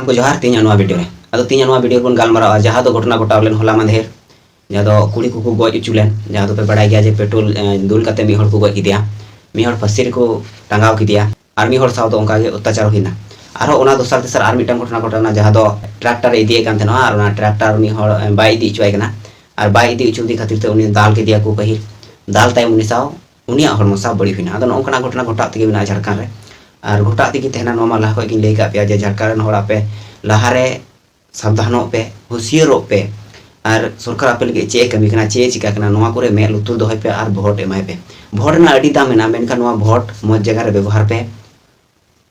को जोहार तीन नवा वीडियो रे अदो तीन नवा वीडियो बन गालमारा जहाँ तो घटना घटाव लेन होला मांधेर जहाँ तो कुड़ी को गज उचू लेन जहाँ तो पे बड़ा गया जे पेट्रोल दुल काते मी हड़ को गज किदिया मी हड़ फसिर को टांगाव किदिया आर मी हड़ साव तो उनका अत्याचार होइना आरो ओना दोसर तेसर आर मिटन घटना घटना जहाँ तो ट्रैक्टर इदिए कान थेना आर ओना ट्रैक्टर मी हड़ बाय इदी चुआय कना आर बाय इदी उचू दी खातिर ते उनी दाल किदिया को पहिल दाल ताय उनी साव उनिया हड़मो साव बड़ी होइना अदो नोंकना घटना घटा तेगे बिना झारखंड रे और घटा तेगे तेहना नोमा लाहा को गिन लई का पे जे झारखंड हड़ आपे लाहारे सावधानो पे हुशियारो पे और सरकार आपे लगे चे कमी कना चे चिका कना नोवा करे मे लुतुर दोहय पे और भोट एमाय पे भोट ना अडी दाम मेना मेनका नोवा भोट मज जगह रे व्यवहार पे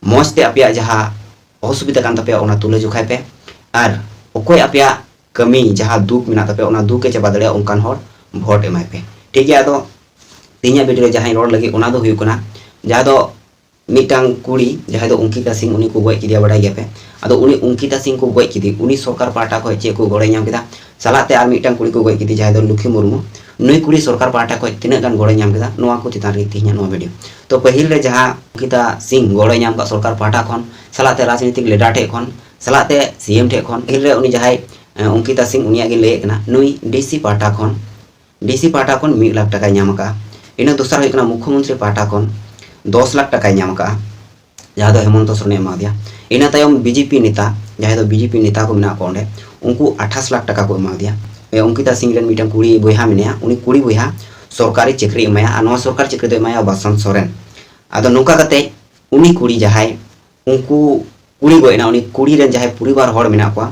मजते आपे जहाँ असुविधा कान तपे ओना तुले जोखाय पे और ओकोय आपे कमी जहाँ दुख मेना तपे ओना दुख के चाबा दड़े उनकान हर भोट एमाय पे ठीक है। अदो तीन वीडियो जहाँ रोड लगे ओना दो हुयु कना जहाँ दो मिटांग कुड़ी जहाँ दो अंकिता सिंह उनी को गज किदिया बड़ा गया पे अदो उनी अंकिता सिंह को गज किदी उनी सरकार पाटा को चे को गोड़े नाम किदा सालाते आर मिटांग कुड़ी को गज किदी जहाँ दो लुखी मुर्मू नुई कुड़ी सरकार पाटा को तिना गान गोड़े नाम किदा नोवा को चितान रे तिहिया नोवा वीडियो तो पहिल रे जहाँ अंकिता सिंह गोड़े नाम का सरकार पाटा खन सालाते राजनीतिक लीडर ठे खन सालाते सीएम ठे खन पहिल रे उनी जहाँ अंकिता सिंह उनिया गे ले कना नुई डीसी पाटा खन 1 लाख टाका नाम का इन दोसर होय कना मुख्यमंत्री पाटा खन 10 लाख टाका नाम का जहाँ दो हेमंत सोरेन एमा दिया इन तायम बीजेपी नेता जहाँ दो बीजेपी नेता को मेना को ओंडे उनको 28 लाख टाका को एमा दिया अंकिता सिंह रेन मिटन कुड़ी बोहा मेनेया उनी कुड़ी बोहा सरकारी चाकरी एमाया आ नवा सरकारी चाकरी दो एमाया बसंत सोरेन आदो नोका कते उनी कुड़ी जहाँ उनको कुड़ी गोयना उनी कुड़ी रेन जहाँ परिवार हड़ मेना को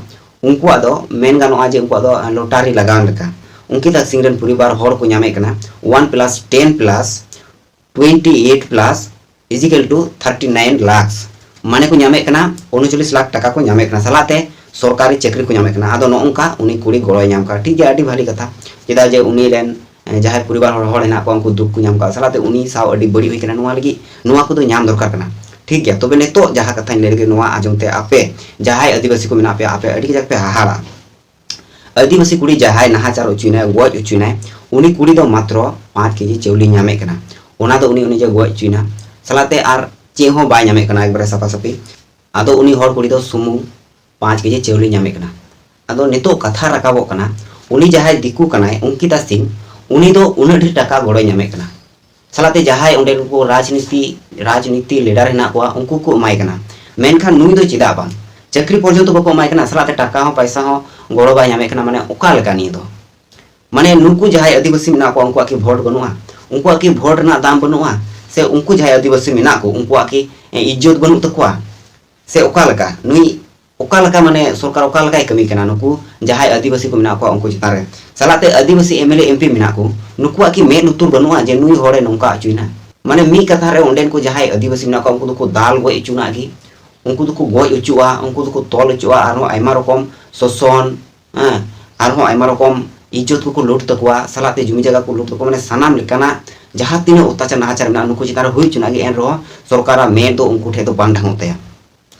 उनको आदो मेन गानोआ जे उनको आदो लॉटरी लगान लेका अंकिता सिंह रेन परिवार हड़ को नामे कना 1+10+28+ इजिकल टू 39 लाख माने को नामे कना 39 लाख टाका को नामे कना सालाते सरकारी चाकरी को नामे कना आदो नोंका उनी कुड़ी गड़ोय नाम का ठीक है अडी भाली कथा चेदा जे उनी लेन जहाँ परिवार हड़ हेना को उनको दुख को नाम का सालाते उनी साव अडी बड़ी होई कना नोवा लगी नोवा को दो नाम दरकार कना ठीक है। तबे नेतो जहाँ कथा ले लगे नोवा आजमते आपे जहाँ आदिवासी को मेना पे आपे अडी जग पे हाहाड़ा आदिवासी कुड़ी जहाँ नाहाचार उचुना गज उचुना उनी कुड़ी दो मात्र 5 केजी चाउली नामे कना ओना दो उनी जे गज उचुना सालाते आर चे हो बाय नामे कना एकबारे साफा साफी आदो उनी हर कुड़ी दो सुमुंग 5 केजी चाउली नामे कना आदो नेतो कथा राकाबो कना उनी जहाँ दिकू कनाय अंकिता सिंह उनी दो उना ढेर टाका गड़ोय नामे कना सालाते जहाँ ओंडे को राजनीति लीडर हेना को उनको को एमाय कना मेनखान नुई दो चिदा बांग चाकरी पर्यंत बको एमाय कना सालाते टाका हो पैसा हो गड़ो बाय नामे कना माने ओका लगा नी दो माने नुकु जहाँ आदिवासी मेना को उनको की भोट बनुआ उनको की भोट ना दाम बनुआ से उनको जहाँ आदिवासी मेना को उनको की इज्जत बनु तकुआ से ओका लगा नुई ओका लगा माने सरकार ओका लगा कमी कना नुकु जहाँ आदिवासी को मेना को उनको चितारे सालाते आदिवासी एमएलए एमपी मेना को नुकुआ की मे लुतुर बनुआ जे नुई होड़े नोंका अचुइना माने मी कथा रे ओंडेन को जहाँ आदिवासी मेना को उनको को दाल गय उचुना की उनको को गय उचुआ उनको को तोल उचुआ आरो आयमा रकम शोषण आरो आयमा रकम इज्जत को लूट तकुआ सालाते जमी जगह को लूट तकुआ माने सानाम लेकाना जहाँ तीन अत्याचार नाहाचार मेना उनको चितार हुई चुना गे एन रहो सरकार मे दो उनको ठे दो बांग ढांगते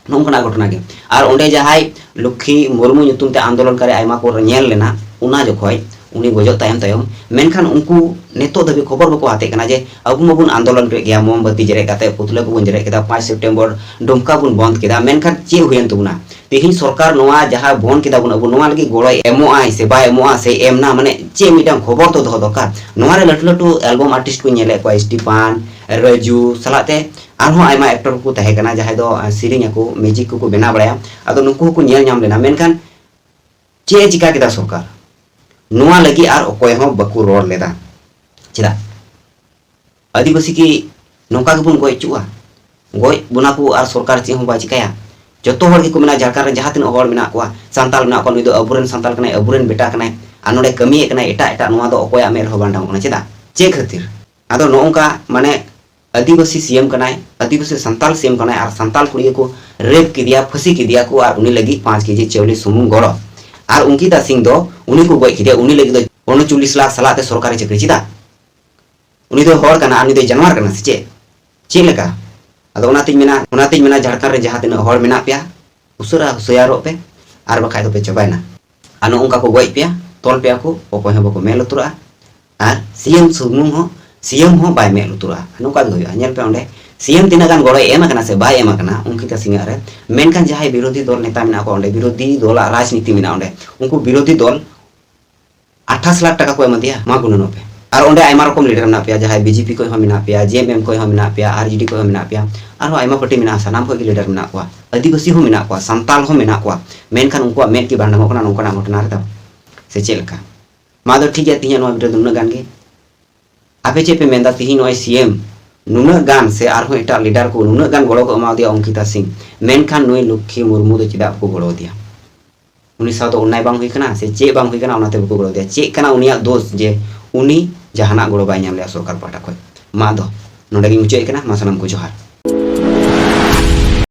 नोंकना घटना के और ओंडे जहाँ लुखी मुर्मू ᱧᱩᱛᱩᱢ ते आंदोलन करे आयमा को नेल लेना उना जोखय उनी गजो तायम तायम मेनखान उनको नेतो दबी खबर बको हाते कना जे अबु मबुन आंदोलन रे गया मोमबत्ती जरे काते पुतला को बन जरे केदा 5 सितंबर डुमका बुन बंद केदा मेनखान चे हुयन तुना तेहिन सरकार नोआ जहाँ बंद केदा बुन अबु नोआ लगी गोड़ो एमोआई से बाय एमोआ से एमना माने चे मिटां खबर तो दो दरकार नोआ रे लटु लटु एल्बम आर्टिस्ट को नेले को स्टीफान रजू सालाते आरहो आयमा एक्टर को तहे कना जहाँ दो सीरिंग को म्यूजिक को बना बड़ाया अदो नुकु को नेल नाम लेना मेनखान चे चिका केदा सरकार नोआ लगी आर ओकोय हो बकु रोड लेदा चिदा आदिवासी की नौका के बुन गय चुआ गय बुना को आर सरकार चे हो बा चिकाया जतो हर को मेना झारखंड जहाँ तीन हर मेना को सांताल मेना को नुई दो अबुरेन सांताल कना अबुरेन बेटा कना आ नोडे कमी कना एटा एटा नोआ दो ओकोया मेल हो बांडाव कना चिदा चे खातिर आदो नोंका माने आदिवासी सीएम कनाय आदिवासी संताल सीएम कनाय आर संताल कुड़ी को रेप किदिया फसी किदिया को आर उनी लगी 5 केजी चाउली सुमुंग गड़ो आर अंकिता सिंह दो उनी को गय किदिया उनी लगी दो 39 लाख सालाते सरकारी चाकरी चिदा उनी दो हड़ कना उनी दो जानवर कना से चे लेका आदो उनातिन मेना झारखंड रे जहाँ तीन हड़ मेना पेया उसरा हुसयारो पे आर बखाय दो पे चबायना आनो उनका को गय पेया तोल पेया को ओकोय हो बको मेल उतरा आर सीएम सुमुंग हो सीएम हो बाय मेल उतरा नोका होया नेल पे ओंडे सीएम तीना गान गड़ो एम करना से बाय एम करना अंकिता सिंह रे मेनखान जहां विरोधी दल नेता मेना को अंडे विरोधी दल राजनीति मेना अंडे उनको विरोधी दल 28 लाख टाका को एम दिया मा गुणनो पे और अंडे आयमा रकम लीडर मेना पे जहां बीजेपी को मेना पे जेएमएम को मेना पे आरजेडी को मेना पे और आयमा पार्टी मेना सानाम को लीडर मेना को आदिवासी हो मेना को संताल हो मेना को मेनखान उनको मेन की बांडा को नोकना घटना रे से चेलका मा दो ठीक है तिहिया नो वीडियो दुना गान गे आपे चे पे मेंदा तिहि नो सीएम नुना गान से आरो एटा लीडर को नुना गान गड़ो को एमा दिया अंकिता सिंह मेनखान नुई लक्ष्मी मुर्मू दो चिदा को गड़ो दिया उनी साथ उन्नाय बांग हुई कना से चे बांग हुई कना उनाते को गड़ो दिया चे कना उनिया दोष जे उनी जहाना गड़ो बाय नाम ले सरकार पाटा को मा दो नोडे गी मुचे कना मा सनम को जोहार।